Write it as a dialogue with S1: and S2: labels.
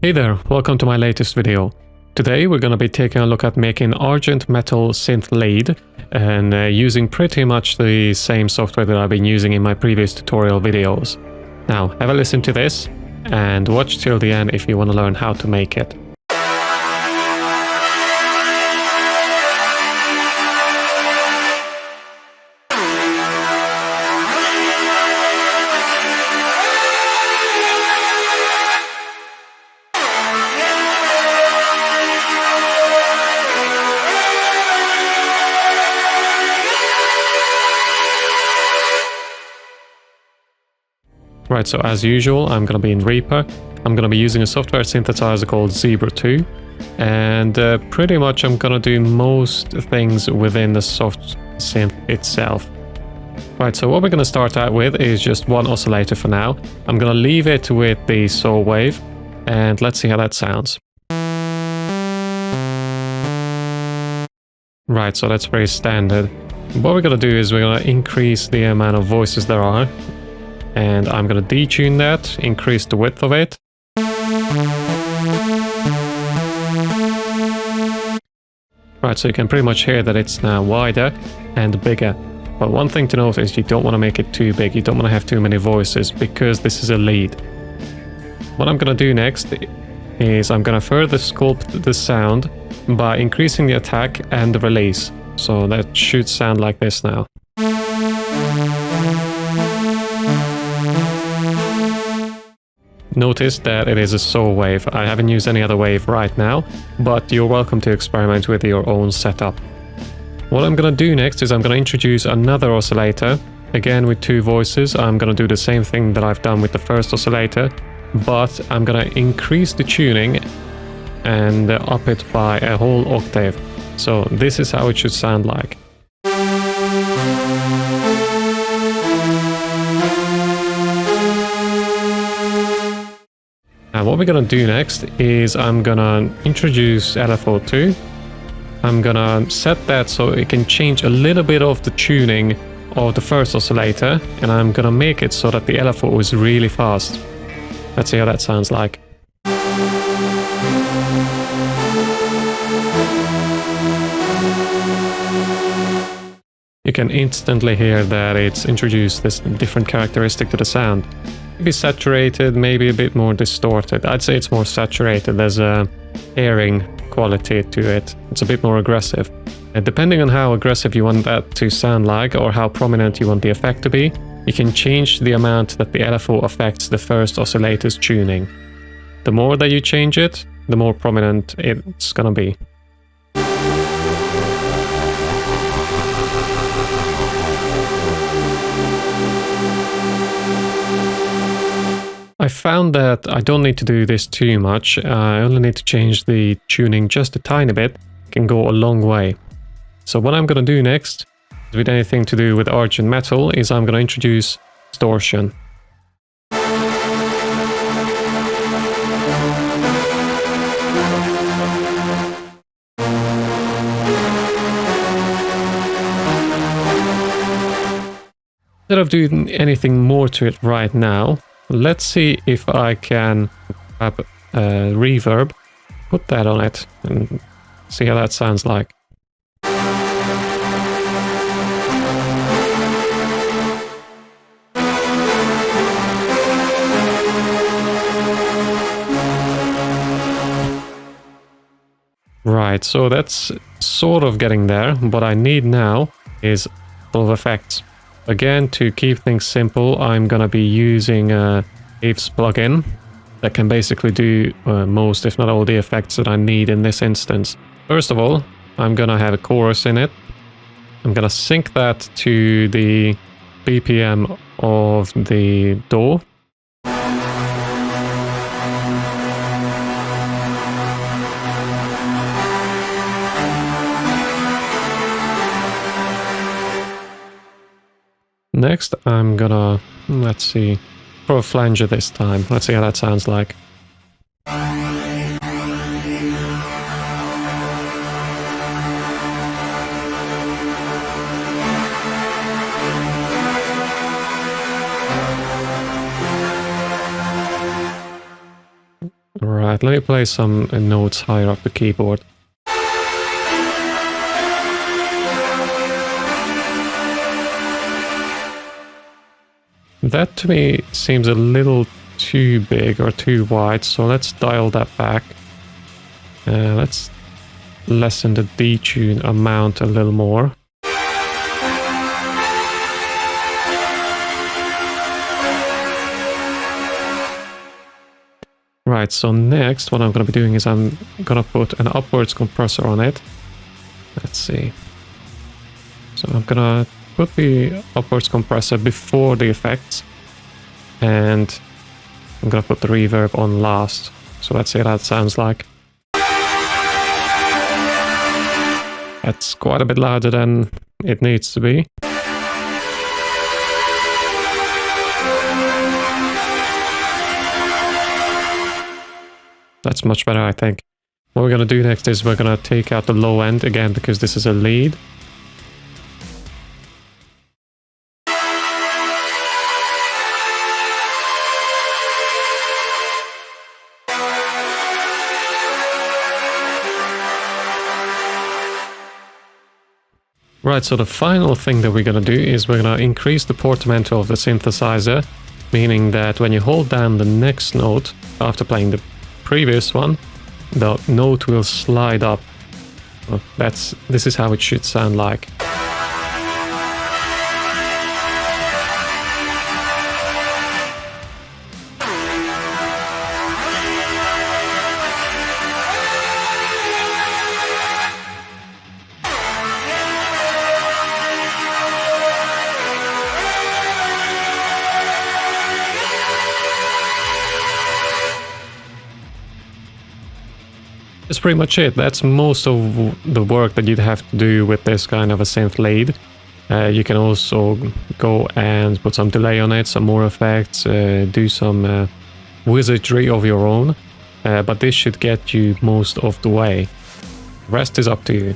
S1: Hey there, welcome to my latest video. Today we're going to be taking a look at making Argent Metal Synth Lead and using pretty much the same software that I've been using in my previous tutorial videos. Now have a listen to this and watch till the end if you want to learn how to make it. Right, so as usual, I'm going to be in Reaper. I'm going to be using a software synthesizer called Zebra 2. And pretty much I'm going to do most things within the soft synth itself. Right, so what we're going to start out with is just one oscillator for now. I'm going to leave it with the saw wave, and let's see how that sounds. Right, so that's very standard. What we're going to do is we're going to increase the amount of voices there are. And I'm going to detune that, increase the width of it. Right, so you can pretty much hear that it's now wider and bigger. But one thing to note is you don't want to make it too big, you don't want to have too many voices because this is a lead. What I'm going to do next is I'm going to further sculpt the sound by increasing the attack and the release. So that should sound like this now. Notice that it is a saw wave. I haven't used any other wave right now, but you're welcome to experiment with your own setup. What I'm going to do next is I'm going to introduce another oscillator, again with two voices. I'm going to do the same thing that I've done with the first oscillator, but I'm going to increase the tuning and up it by a whole octave. So this is how it should sound like. Now what we're going to do next is I'm going to introduce LFO2. I'm going to set that so it can change a little bit of the tuning of the first oscillator, and I'm going to make it so that the LFO is really fast. Let's see how that sounds like. You can instantly hear that it's introduced this different characteristic to the sound. Maybe saturated, maybe a bit more distorted. I'd say it's more saturated. There's a airing quality to it. It's a bit more aggressive. And depending on how aggressive you want that to sound like or how prominent you want the effect to be, you can change the amount that the LFO affects the first oscillator's tuning. The more that you change it, the more prominent it's gonna be. I found that I don't need to do this too much. I only need to change the tuning just a tiny bit. It can go a long way. So what I'm going to do next, with anything to do with Argent Metal, is I'm going to introduce distortion. Instead of doing anything more to it right now, let's see if I can grab reverb, put that on it, and see how that sounds like. Right, so that's sort of getting there. What I need now is full of effects. Again, to keep things simple, I'm going to be using a Waves plugin that can basically do most, if not all, the effects that I need in this instance. First of all, I'm going to have a chorus in it. I'm going to sync that to the BPM of the DAW. Next, I'm gonna, let's see, throw a flanger this time. Let's see how that sounds like. Right, let me play some notes higher up the keyboard. That to me seems a little too big or too wide, so let's dial that back. Let's lessen the detune amount a little more. Right, so next what I'm going to be doing is I'm going to put an upwards compressor on it. Let's see. So I'm going to put the upwards compressor before the effects, and I'm going to put the reverb on last. So let's see how that sounds like. That's quite a bit louder than it needs to be. That's much better, I think. What we're going to do next is we're going to take out the low end again, because this is a lead. Right, so the final thing that we're going to do is we're going to increase the portamento of the synthesizer, meaning that when you hold down the next note after playing the previous one, the note will slide up. Well, this is how it should sound like. That's pretty much it. That's most of the work that you'd have to do with this kind of a synth lead. You can also go and put some delay on it, some more effects, do some wizardry of your own, but this should get you most of the way. The rest is up to you.